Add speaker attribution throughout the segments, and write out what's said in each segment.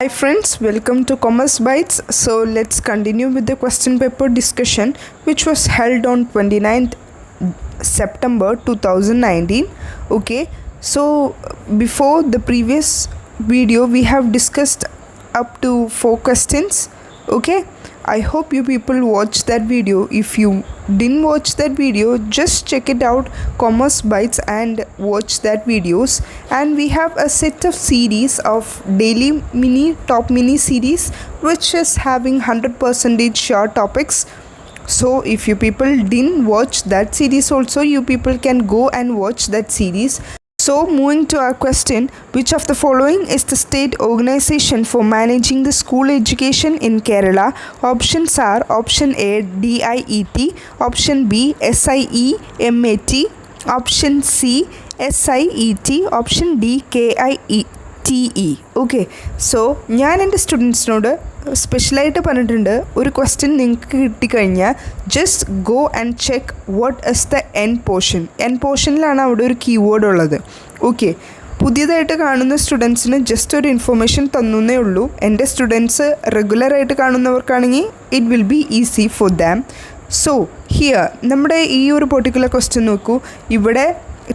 Speaker 1: Hi friends, welcome to Commerce Bytes. So let's continue with the question paper discussion which was held on 29th September 2019. Okay, so before the previous video we have discussed up to 4 questions. Okay, I hope you people watched that video. If you didn't watch that video, just check it out, Commerce Bytes, and watch that videos. And we have a set of series of daily top mini series which is having 100% sure topics. So if you people didn't watch that series also, you people can go and watch that series. So moving to our question, which of the following is the state organization for managing the school education in Kerala? Options are option A DIET, option B SIEMAT, option C SIET, option D KIETE. Okay, so ഞാൻ എൻ്റെ സ്റ്റുഡൻസിനോട് സ്പെഷ്യലായിട്ട് പറഞ്ഞിട്ടുണ്ട്, ഒരു question നിങ്ങൾക്ക് കിട്ടിക്കഴിഞ്ഞാൽ just go and check what is the N portion. N പോർഷനിലാണ് അവിടെ ഒരു കീവേഡ് ഉള്ളത്. ഓക്കെ, പുതിയതായിട്ട് കാണുന്ന സ്റ്റുഡൻസിന് ജസ്റ്റ് ഒരു ഇൻഫർമേഷൻ തന്നേ ഉള്ളൂ. എൻ്റെ സ്റ്റുഡൻസ് റെഗുലറായിട്ട് കാണുന്നവർക്കാണെങ്കിൽ it will be easy for them. So here നമ്മുടെ ഈ ഒരു പെർട്ടിക്കുലർ ക്വസ്റ്റ്യൻ നോക്കൂ. ഇവിടെ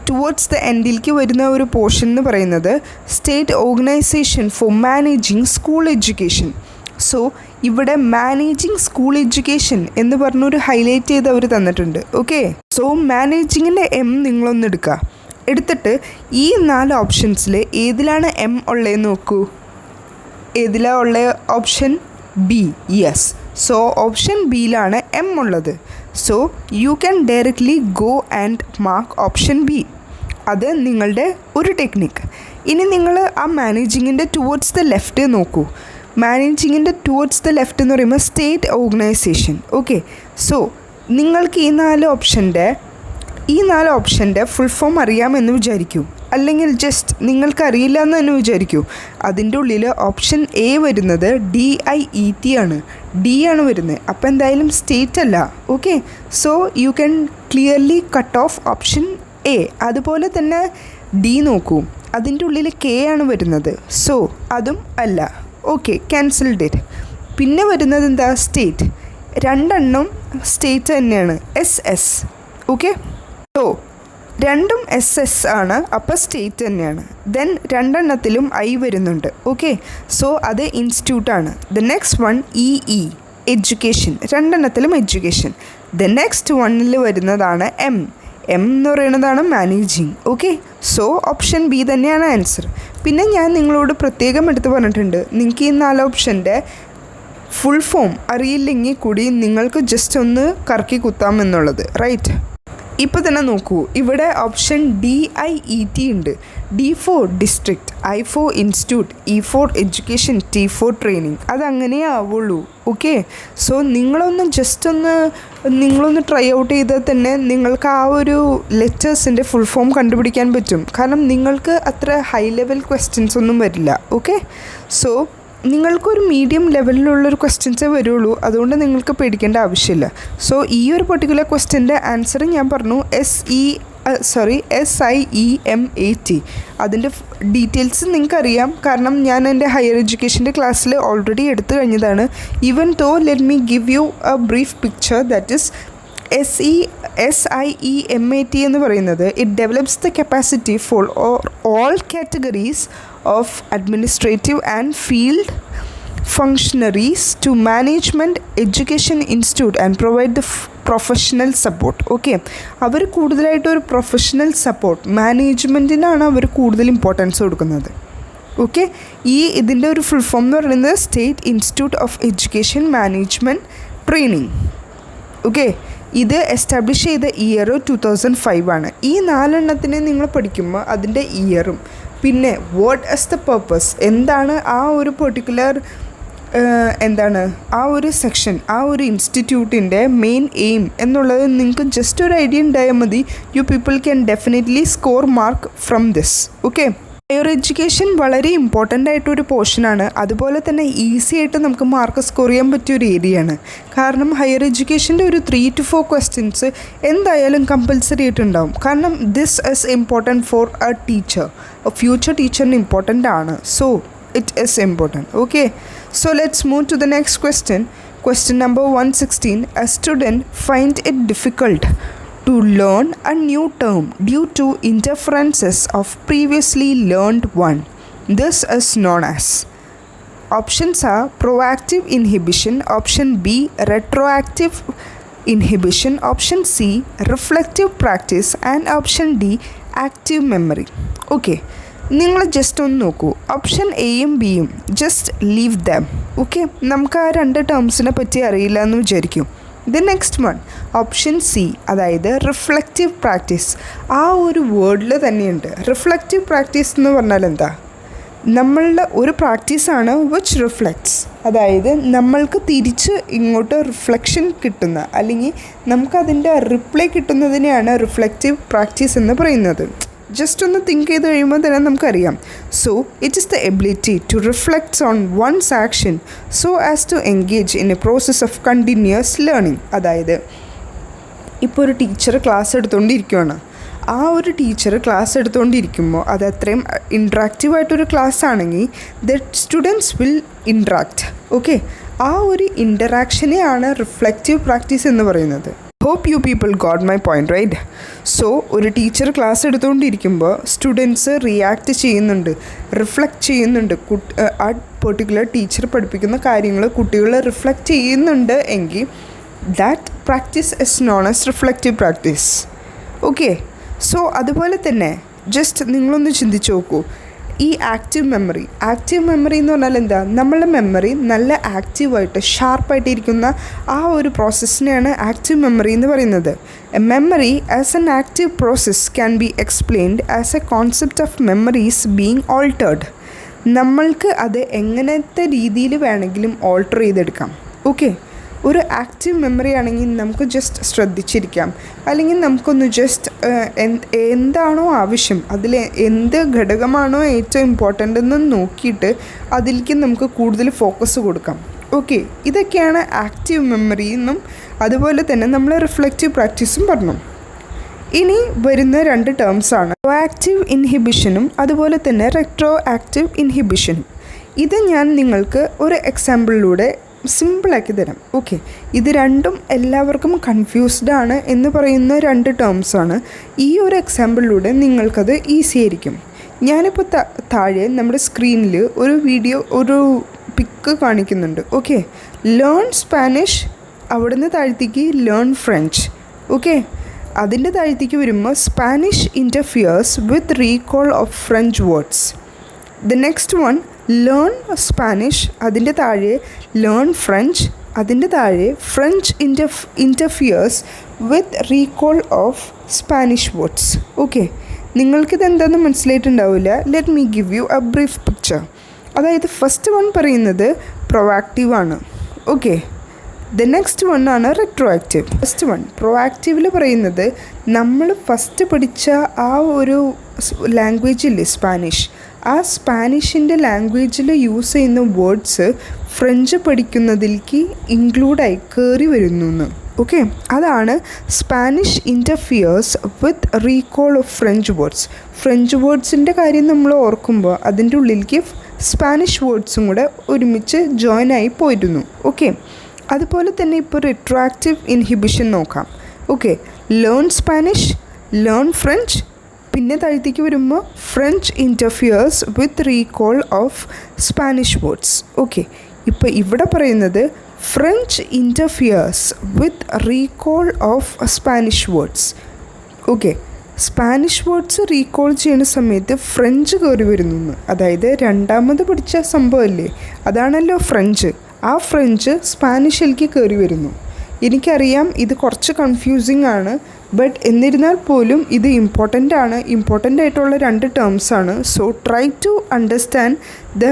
Speaker 1: ടുവേർഡ്സ് ദ എൻഡിലേക്ക് വരുന്ന ഒരു പോർഷൻ എന്ന് പറയുന്നത് state organisation for managing school education. So ഇവിടെ മാനേജിങ് സ്കൂൾ എഡ്യൂക്കേഷൻ എന്ന് പറഞ്ഞൊരു ഹൈലൈറ്റ് ചെയ്ത് അവർ തന്നിട്ടുണ്ട്. ഓക്കെ, സോ മാനേജിങ്ങിൻ്റെ എം നിങ്ങളൊന്ന് എടുത്തിട്ട് ഈ 4 ഓപ്ഷൻസിൽ ഏതിലാണ് എം ഉള്ളതെന്ന് നോക്കൂ. ഏതിലാണ് ഉള്ള option B. Yes, so option ബിയിലാണ് എം ഉള്ളത്. So you can directly go and mark option B. അത് നിങ്ങളുടെ ഒരു ടെക്നിക്ക്. ഇനി നിങ്ങൾ ആ മാനേജിങ്ങിൻ്റെ ടുവേർഡ്സ് ദ ലെഫ്റ്റ് നോക്കൂ. മാനേജിങ്ങിൻ്റെ ടുവേർഡ്സ് ദ ലെഫ്റ്റ് എന്ന് പറയുമ്പോൾ സ്റ്റേറ്റ് ഓർഗനൈസേഷൻ. ഓക്കെ, സോ നിങ്ങൾക്ക് ഈ 4 ഓപ്ഷൻ്റെ ഫുൾ ഫോം അറിയാമെന്ന് വിചാരിക്കൂ, അല്ലെങ്കിൽ ജസ്റ്റ് നിങ്ങൾക്കറിയില്ല എന്ന് തന്നെ വിചാരിക്കൂ. അതിൻ്റെ ഉള്ളിൽ ഓപ്ഷൻ എ വരുന്നത് DIET ആണ്. ഡി ആണ് വരുന്നത്. അപ്പോൾ എന്തായാലും സ്റ്റേറ്റ് അല്ല. Okay, so you can clearly cut off option A. അതുപോലെ തന്നെ ഡി നോക്കൂ, അതിൻ്റെ ഉള്ളിൽ കെ ആണ് വരുന്നത്. സോ അതും അല്ല. Okay, cancelled it. പിന്നെ വരുന്നത് എന്താ? സ്റ്റേറ്റ്. 2 സ്റ്റേറ്റ് തന്നെയാണ്, SS. ഓക്കെ, സോ 2 SS ആണ്, അപ്പോൾ സ്റ്റേറ്റ് തന്നെയാണ്. ദെൻ 2 ഐ വരുന്നുണ്ട്. ഓക്കെ, സോ അത് ഇൻസ്റ്റിറ്റ്യൂട്ടാണ്. The next one EE, education. 2 education. The next വണ്ണിൽ വരുന്നതാണ് എം എന്ന് പറയുന്നതാണ് managing. Okay, so option B തന്നെയാണ് ആൻസർ. പിന്നെ ഞാൻ നിങ്ങളോട് പ്രത്യേകം എടുത്ത് പറഞ്ഞിട്ടുണ്ട്, നിങ്ങൾക്ക് ഈ 4 ഓപ്ഷൻ്റെ ഫുൾ ഫോം അറിയില്ലെങ്കിൽ കൂടി നിങ്ങൾക്ക് ജസ്റ്റ് ഒന്ന് കറക്കി കുത്താമെന്നുള്ളത്. റൈറ്റ്, ഇപ്പോൾ തന്നെ നോക്കൂ, ഇവിടെ ഓപ്ഷൻ DIET ഉണ്ട്. D for district, I for institute, E for education, T for training. അതങ്ങനെ ആവുള്ളൂ. ഓക്കെ, സോ നിങ്ങളൊന്ന് ട്രൈ ഔട്ട് ചെയ്താൽ തന്നെ നിങ്ങൾക്ക് ആ ഒരു ലെറ്റേഴ്സിൻ്റെ ഫുൾ ഫോം കണ്ടുപിടിക്കാൻ പറ്റും. കാരണം നിങ്ങൾക്ക് അത്ര ഹൈ ലെവൽ ക്വസ്റ്റ്യൻസ് ഒന്നും വരില്ല. ഓക്കെ, സോ നിങ്ങൾക്കൊരു മീഡിയം ലെവലിലുള്ളൊരു ക്വസ്റ്റ്യൻസേ വരുള്ളൂ. അതുകൊണ്ട് നിങ്ങൾക്ക് പേടിക്കേണ്ട ആവശ്യമില്ല. സോ ഈ ഒരു പെർട്ടിക്കുലർ ക്വസ്റ്റ്യൻ്റെ ആൻസർ ഞാൻ പറഞ്ഞു, SIEMAT. അതിൻ്റെ ഡീറ്റെയിൽസ് നിങ്ങൾക്കറിയാം, കാരണം ഞാൻ എൻ്റെ ഹയർ എഡ്യൂക്കേഷൻ്റെ ക്ലാസ്സിൽ ഓൾറെഡി എടുത്തു കഴിഞ്ഞതാണ്. Even though let me give you a brief picture. That is SIEMAT എന്ന് പറയുന്നത് it develops the capacity for all categories of administrative and field functionaries to management education institute and provide the professional support. Okay, അവർ കൂടുതലായിട്ടൊരു professional support മാനേജ്മെൻറ്റിനാണ് അവർ കൂടുതൽ importance കൊടുക്കുന്നത്. Okay, ഇതിൻ്റെ ഒരു ഫുൾ ഫോം എന്ന് പറയുന്നത് state institute of education management training. Okay, ഇത് എസ്റ്റാബ്ലിഷ് ചെയ്ത ഇയർ 2005 ആണ്. ഈ 4 നിങ്ങൾ പഠിക്കുമ്പോൾ അതിൻ്റെ ഇയറും പിന്നെ വാട്ട് ഇസ് ദ പർപ്പസ്, എന്താണ് ആ ഒരു പെർട്ടിക്കുലർ ആ ഒരു സെക്ഷൻ, ആ ഒരു ഇൻസ്റ്റിറ്റ്യൂട്ടിൻ്റെ മെയിൻ എയിം എന്നുള്ളത് നിങ്ങൾക്ക് ജസ്റ്റ് ഒരു ഐഡിയ ഉണ്ടായാൽ മതി. You people can definitely score mark from this. Okay, higher education വളരെ ഇമ്പോർട്ടൻ്റ് ആയിട്ടൊരു പോർഷനാണ്. അതുപോലെ തന്നെ ഈസി ആയിട്ട് നമുക്ക് മാർക്ക് സ്കോർ ചെയ്യാൻ പറ്റിയൊരു ഏരിയയാണ്. കാരണം ഹയർ എഡ്യൂക്കേഷൻ്റെ ഒരു 3 to 4 ക്വസ്റ്റ്യൻസ് എന്തായാലും കമ്പൽസറി ആയിട്ടുണ്ടാവും. കാരണം this is important for A teacher, future ടീച്ചറിന് ഇമ്പോർട്ടൻ്റ് ആണ്. So it is important. Okay, so let's move to the next question. Question number 116. A student find it difficult to learn a new term due to interferences of previously learned one. This is known as. Options are proactive inhibition, option B retroactive inhibition, option C reflective practice, and option D active memory. Okay, നിങ്ങൾ just ഒന്ന് നോക്കൂ. Option എയും ബിയും just leave dum. Okay, നമുക്ക് ആ രണ്ട് ടേംസിനെ പറ്റി അറിയില്ല എന്ന് വിചാരിക്കും. The next one option C, അതായത് റിഫ്ലക്റ്റീവ് പ്രാക്ടീസ്. ആ ഒരു വേർഡിൽ തന്നെയുണ്ട്. റിഫ്ലക്റ്റീവ് പ്രാക്ടീസ് എന്ന് പറഞ്ഞാൽ എന്താ? നമ്മളുടെ ഒരു പ്രാക്ടീസാണ് വിച്ച് റിഫ്ലക്ട്സ്, അതായത് നമ്മൾക്ക് തിരിച്ച് ഇങ്ങോട്ട് റിഫ്ലക്ഷൻ കിട്ടുന്ന, അല്ലെങ്കിൽ നമുക്കതിൻ്റെ റിപ്ലൈ കിട്ടുന്നതിനെയാണ് റിഫ്ലക്റ്റീവ് പ്രാക്ടീസ് എന്ന് പറയുന്നത്. ജസ്റ്റ് ഒന്ന് തിങ്ക് ചെയ്ത് കഴിയുമ്പോൾ തന്നെ നമുക്കറിയാം. So it is the ability to reflects on one's action so as to engage in a process of continuous learning. അതായത് ഇപ്പോൾ ഒരു ടീച്ചർ ക്ലാസ് എടുത്തുകൊണ്ടിരിക്കുകയാണ്. ആ ഒരു ടീച്ചർ ക്ലാസ് എടുത്തുകൊണ്ടിരിക്കുമ്പോൾ അത് അത്രയും ഇൻട്രാക്റ്റീവായിട്ടൊരു ക്ലാസ് ആണെങ്കിൽ the students will interact. Okay, ആ ഒരു ഇൻറ്ററാക്ഷനെയാണ് റിഫ്ലക്റ്റീവ് പ്രാക്ടീസ് എന്ന് പറയുന്നത്. Hope you people got my point, right? So ഒരു ടീച്ചർ ക്ലാസ് എടുത്തുകൊണ്ടിരിക്കുമ്പോൾ സ്റ്റുഡൻസ് റിയാക്ട് ചെയ്യുന്നുണ്ട്, റിഫ്ലക്റ്റ് ചെയ്യുന്നുണ്ട്. ആ പെർട്ടിക്കുലർ ടീച്ചർ പഠിപ്പിക്കുന്ന കാര്യങ്ങൾ കുട്ടികൾ റിഫ്ലക്റ്റ് ചെയ്യുന്നുണ്ട് എങ്കിൽ that practice is known as reflective practice. Okay, so അതുപോലെ തന്നെ ജസ്റ്റ് നിങ്ങളൊന്ന് ചിന്തിച്ച് നോക്കൂ. ഈ ആക്റ്റീവ് മെമ്മറി എന്ന് പറഞ്ഞാൽ എന്താ? നമ്മളുടെ മെമ്മറി നല്ല ആക്റ്റീവായിട്ട് ഷാർപ്പായിട്ടിരിക്കുന്ന ആ ഒരു പ്രോസസ്സിനെയാണ് ആക്റ്റീവ് മെമ്മറി എന്ന് പറയുന്നത്. A memory as an active process can be explained as A concept of memories being altered. നമ്മൾക്ക് അത് എങ്ങനത്തെ രീതിയിൽ വേണമെങ്കിലും ഓൾട്ടർ ചെയ്തെടുക്കാം. ഓക്കെ, ഒരു ആക്റ്റീവ് മെമ്മറി ആണെങ്കിൽ നമുക്ക് ജസ്റ്റ് ശ്രദ്ധിച്ചിരിക്കാം, അല്ലെങ്കിൽ നമുക്കൊന്ന് ജസ്റ്റ് എന്താണോ ആവശ്യം, അതിൽ എന്ത് ഘടകമാണോ ഏറ്റവും ഇമ്പോർട്ടൻ്റ് എന്ന് നോക്കിയിട്ട് അതിലേക്ക് നമുക്ക് കൂടുതൽ ഫോക്കസ് കൊടുക്കാം. ഓക്കെ, ഇതൊക്കെയാണ് ആക്റ്റീവ് മെമ്മറി എന്നും അതുപോലെ തന്നെ നമ്മൾ റിഫ്ലക്റ്റീവ് പ്രാക്ടീസും പറഞ്ഞു. ഇനി വരുന്ന രണ്ട് ടേംസാണ് പ്രൊആക്റ്റീവ് ഇൻഹിബിഷനും അതുപോലെ തന്നെ റെട്രോ ആക്റ്റീവ് ഇൻഹിബിഷനും. ഇത് ഞാൻ നിങ്ങൾക്ക് ഒരു എക്സാമ്പിളിലൂടെ സിമ്പിളാക്കി തരാം. ഓക്കെ, ഇത് രണ്ടും എല്ലാവർക്കും കൺഫ്യൂസ്ഡ് ആണ് എന്ന് പറയുന്ന രണ്ട് ടേംസാണ്. ഈ ഒരു എക്സാമ്പിളിലൂടെ നിങ്ങൾക്കത് ഈസി ആയിരിക്കും. ഞാനിപ്പോൾ താഴെ നമ്മുടെ സ്ക്രീനിൽ ഒരു പിക്ക് കാണിക്കുന്നുണ്ട്. ഓക്കെ, ലേൺ സ്പാനിഷ്, അവിടുന്ന് താഴത്തേക്ക് ലേൺ ഫ്രഞ്ച്. ഓക്കെ, അതിൻ്റെ താഴത്തേക്ക് വരുമ്പോൾ Spanish interferes with recall of French words. The next one learn Spanish, അതിൻ്റെ താഴെ ലേൺ ഫ്രഞ്ച്, അതിൻ്റെ താഴെ French interferes with recall of Spanish words. Okay, നിങ്ങൾക്കിത് എന്താണെന്ന് മനസ്സിലായിട്ടുണ്ടാവില്ല. Let me give you a brief picture. അതായത് ഫസ്റ്റ് വൺ പറയുന്നത് proactive ആണ്. ഓക്കെ, ദ നെക്സ്റ്റ് വൺ ആണ് റെട്രോആക്റ്റീവ്. ഫസ്റ്റ് വൺ പ്രൊആക്റ്റീവിൽ പറയുന്നത് നമ്മൾ ഫസ്റ്റ് പഠിച്ച ആ ഒരു ലാംഗ്വേജില്ലേ സ്പാനിഷ്, ആ സ്പാനിഷിൻ്റെ ലാംഗ്വേജിൽ യൂസ് ചെയ്യുന്ന വേർഡ്സ് ഫ്രഞ്ച് പഠിക്കുന്നതിലേക്ക് ഇൻക്ലൂഡായി കയറി വരുന്നു എന്ന്. ഓക്കെ, അതാണ് Spanish interferes with recall of French words. French വേർഡ്സിൻ്റെ കാര്യം നമ്മൾ ഓർക്കുമ്പോൾ അതിൻ്റെ ഉള്ളിലേക്ക് സ്പാനിഷ് വേർഡ്സും കൂടെ ഒരുമിച്ച് ജോയിൻ ആയി പോയിരുന്നു. ഓക്കെ, അതുപോലെ തന്നെ ഇപ്പോൾ റിട്രോആക്റ്റീവ് ഇൻഹിബിഷൻ നോക്കാം. Okay, learn Spanish, learn French, പിന്നെ താഴത്തേക്ക് വരുമ്പോൾ French interferes with recall of Spanish words. Okay, ഇപ്പോൾ ഇവിടെ പറയുന്നത് French interferes with recall of Spanish words. Okay, Spanish words recall ചെയ്യുന്ന സമയത്ത് ഫ്രഞ്ച് കയറി വരുന്നു. അതായത് രണ്ടാമത് പഠിച്ച സംഭവമല്ലേ, അതാണല്ലോ ഫ്രഞ്ച്. ആ ഫ്രഞ്ച് സ്പാനിഷിലേക്ക് കയറി വരുന്നു. എനിക്കറിയാം ഇത് കുറച്ച് കൺഫ്യൂസിങ് ആണ്, ബട്ട് എന്നിരുന്നാൽ പോലും ഇത് ഇമ്പോർട്ടൻ്റ് ആയിട്ടുള്ള രണ്ട് ടേംസാണ്. So try to understand the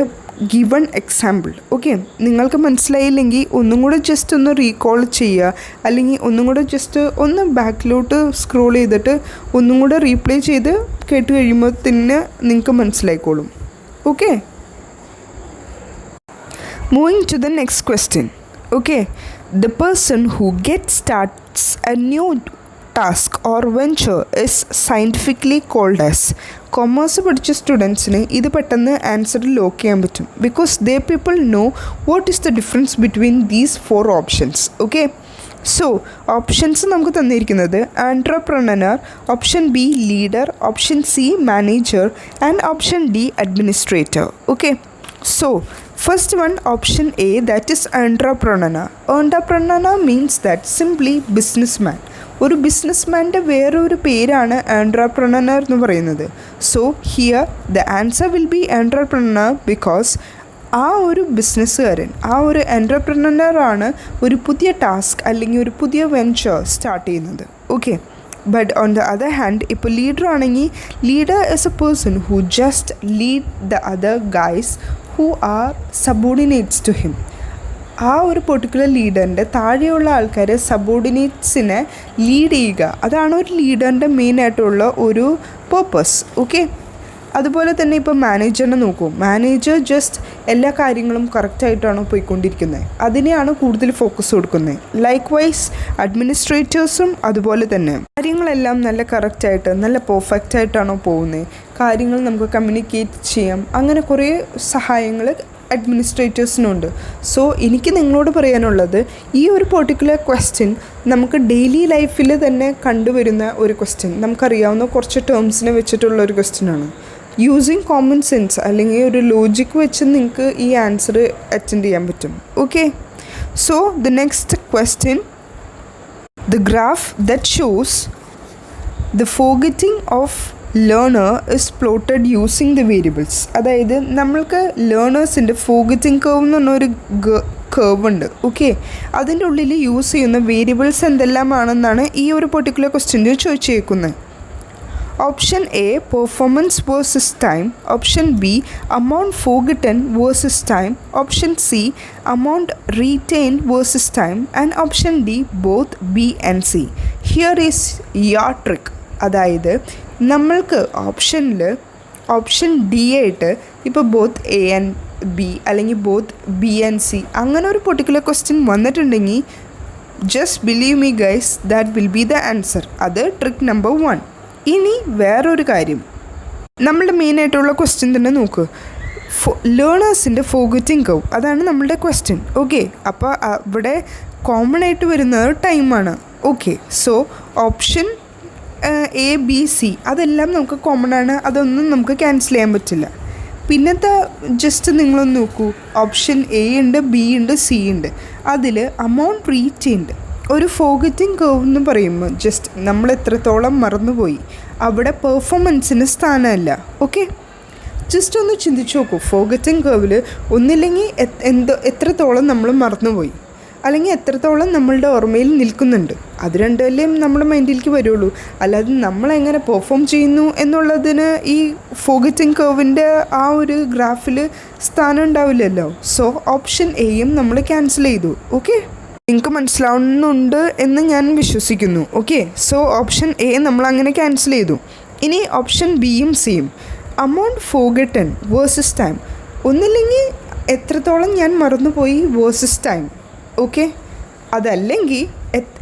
Speaker 1: given example. Okay, നിങ്ങൾക്ക് മനസ്സിലായില്ലെങ്കിൽ ഒന്നും കൂടെ ജസ്റ്റ് ഒന്ന് റീകോൾ ചെയ്യുക, അല്ലെങ്കിൽ ഒന്നും കൂടെ ജസ്റ്റ് ഒന്ന് ബാക്കിലോട്ട് സ്ക്രോൾ ചെയ്തിട്ട് ഒന്നും കൂടെ റീപ്ലേ ചെയ്ത് കേട്ട് കഴിയുമ്പോൾ തന്നെ നിങ്ങൾക്ക് മനസ്സിലായിക്കോളും. Okay, moving to the next question. Okay, the person who starts a new task or venture is scientifically called as? Commerce പഠിച്ച സ്റ്റുഡൻസിന് ഇത് പെട്ടെന്ന് ആൻസർ ലോക്ക് ചെയ്യാൻ പറ്റും because they people know what is the difference between these 4 options. Okay, so options നമുക്ക് തന്നിരിക്കുന്നത് entrepreneur, option B leader, option C manager and option D administrator. Okay, so first one, option A, that is entrepreneur. Entrepreneur means that simply businessman. ഒരു ബിസിനസ്മാൻ്റെ വേറൊരു പേരാണ് entrepreneur എന്ന് പറയുന്നത്. So here the answer will be entrepreneur because ആ ഒരു ബിസിനസ്സുകാരൻ, ആ ഒരു എൻട്രപ്രനറാണ് ഒരു പുതിയ ടാസ്ക് അല്ലെങ്കിൽ ഒരു പുതിയ വെഞ്ചർ സ്റ്റാർട്ട് ചെയ്യുന്നത്. Okay, but on the other hand ഇപ്പോൾ ലീഡർ ആണെങ്കിൽ leader is a person who just lead the other guys who are subordinates to him. ആ ഒരു പെർട്ടിക്കുലർ ലീഡറിൻ്റെ താഴെയുള്ള ആൾക്കാർ സബോർഡിനേറ്റ്സിനെ ലീഡ് ചെയ്യുക, അതാണ് ഒരു ലീഡറിൻ്റെ മെയിനായിട്ടുള്ള ഒരു പേർപ്പസ്. ഓക്കെ, അതുപോലെ തന്നെ ഇപ്പോൾ മാനേജറിനെ നോക്കൂ. മാനേജർ ജസ്റ്റ് എല്ലാ കാര്യങ്ങളും കറക്റ്റായിട്ടാണ് പോയിക്കൊണ്ടിരിക്കുന്നത്, അതിനെയാണ് കൂടുതൽ ഫോക്കസ് കൊടുക്കുന്നത്. ലൈക്ക് വൈസ് അഡ്മിനിസ്ട്രേറ്റേഴ്സും അതുപോലെ തന്നെ കാര്യങ്ങളെല്ലാം നല്ല കറക്റ്റായിട്ട് നല്ല പെർഫെക്റ്റ് ആയിട്ടാണോ പോകുന്നത്, കാര്യങ്ങൾ നമുക്ക് കമ്മ്യൂണിക്കേറ്റ് ചെയ്യാം, അങ്ങനെ കുറേ സഹായങ്ങൾ അഡ്മിനിസ്ട്രേറ്റേഴ്സിനുണ്ട്. സോ എനിക്ക് നിങ്ങളോട് പറയാനുള്ളത്, ഈ ഒരു പെർട്ടിക്കുലർ ക്വസ്റ്റ്യൻ നമുക്ക് ഡെയിലി ലൈഫിൽ തന്നെ കണ്ടുവരുന്ന ഒരു ക്വസ്റ്റ്യൻ, നമുക്കറിയാവുന്ന കുറച്ച് ടേംസിനെ വെച്ചിട്ടുള്ള ഒരു ക്വസ്റ്റ്യനാണ്. യൂസിങ് കോമൺ സെൻസ് അല്ലെങ്കിൽ ഒരു ലോജിക്ക് വെച്ച് നിങ്ങൾക്ക് ഈ ആൻസർ അറ്റൻഡ് ചെയ്യാൻ പറ്റും. Okay, so the next question, the graph that shows the forgetting of learner is plotted using the variables. അതായത് നമ്മൾക്ക് ലേണേഴ്സിൻ്റെ ഫോർഗെറ്റിംഗ് കർവ് എന്ന് പറഞ്ഞൊരു കർവ് ഉണ്ട്. ഓക്കെ, അതിൻ്റെ ഉള്ളിൽ യൂസ് ചെയ്യുന്ന വേരിയബിൾസ് എന്തെല്ലാമാണെന്നാണ് ഈ ഒരു പെർട്ടിക്കുലർ ക്വസ്റ്റ്യനിൽ ചോദിച്ചേക്കുന്നത്. Option A performance versus time, option B amount forgotten versus time, option C amount retained versus time, and option D both B and C. Here is your trick. അതായത് നമ്മൾക്ക് option D ആയിട്ട് ഇപ്പോൾ both A and B അല്ലെങ്കിൽ both B and C അങ്ങനെ ഒരു particular question വന്നിട്ടുണ്ടെങ്കിൽ just believe me guys, that will be the answer. അത് trick number 1. ഇനി വേറൊരു കാര്യം, നമ്മളുടെ മെയിനായിട്ടുള്ള ക്വസ്റ്റ്യൻ തന്നെ നോക്ക്. ലേണേഴ്സിൻ്റെ ഫോർഗെറ്റിംഗ് കർവ്, അതാണ് നമ്മളുടെ ക്വസ്റ്റ്യൻ. ഓക്കെ, അപ്പോൾ ഇവിടെ കോമൺ ആയിട്ട് വരുന്നത് ടൈമാണ്. Okay, so option A B C അതെല്ലാം നമുക്ക് കോമൺ ആണ്, അതൊന്നും നമുക്ക് ക്യാൻസൽ ചെയ്യാൻ പറ്റില്ല. പിന്നത്തെ ജസ്റ്റ് നിങ്ങളൊന്ന് നോക്കൂ, ഓപ്ഷൻ എ ഉണ്ട്, ബി ഉണ്ട്, സി ഉണ്ട്. അതിൽ അമൗണ്ട് റീറ്റെയിൻഡ്, ഒരു ഫോർഗെറ്റിംഗ് കർവ് എന്ന് പറയുമ്പോൾ ജസ്റ്റ് നമ്മൾ എത്രത്തോളം മറന്നുപോയി, അവിടെ പെർഫോമൻസിന് സ്ഥാനമല്ല. ഓക്കെ, ജസ്റ്റ് ഒന്ന് ചിന്തിച്ച് നോക്കൂ, ഫോർഗെറ്റിംഗ് കർവിൽ ഒന്നില്ലെങ്കിൽ എത്രത്തോളം നമ്മൾ മറന്നുപോയി അല്ലെങ്കിൽ എത്രത്തോളം നമ്മളുടെ ഓർമ്മയിൽ നിൽക്കുന്നുണ്ട്, അത് രണ്ടല്ലേ നമ്മുടെ മൈൻഡിലേക്ക് വരുള്ളൂ. അല്ലാതെ നമ്മളെങ്ങനെ പെർഫോം ചെയ്യുന്നു എന്നുള്ളതിന് ഈ ഫോർഗെറ്റിംഗ് കർവിൻ്റെ ആ ഒരു ഗ്രാഫിൽ സ്ഥാനം ഉണ്ടാവില്ലല്ലോ. സോ ഓപ്ഷൻ എയും നമ്മൾ ക്യാൻസൽ ചെയ്തു. ഓക്കെ, നിങ്ങൾക്ക് മനസ്സിലാവുന്നുണ്ട് എന്ന് ഞാൻ വിശ്വസിക്കുന്നു. ഓക്കെ, സോ ഓപ്ഷൻ എ നമ്മൾ അങ്ങനെ ക്യാൻസൽ ചെയ്തു. ഇനി ഓപ്ഷൻ ബിയും സിയും, അമൗണ്ട് ഫോർഗെറ്റൻ വേഴ്സസ് ടൈം, ഒന്നില്ലെങ്കിൽ എത്രത്തോളം ഞാൻ മറന്നുപോയി വേഴ്സസ് ടൈം. ഓക്കെ, അതല്ലെങ്കിൽ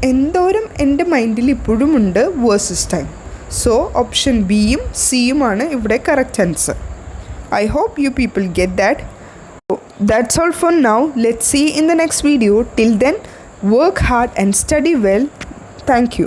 Speaker 1: എന്തോരം എൻ്റെ മൈൻഡിൽ ഇപ്പോഴും ഉണ്ട് വേഴ്സസ് ടൈം. സോ ഓപ്ഷൻ ബിയും സിയുമാണ് ഇവിടെ correct answer. I hope you people get that. That's all for now. Let's see in the next video. Till then, work hard and study well. Thank you.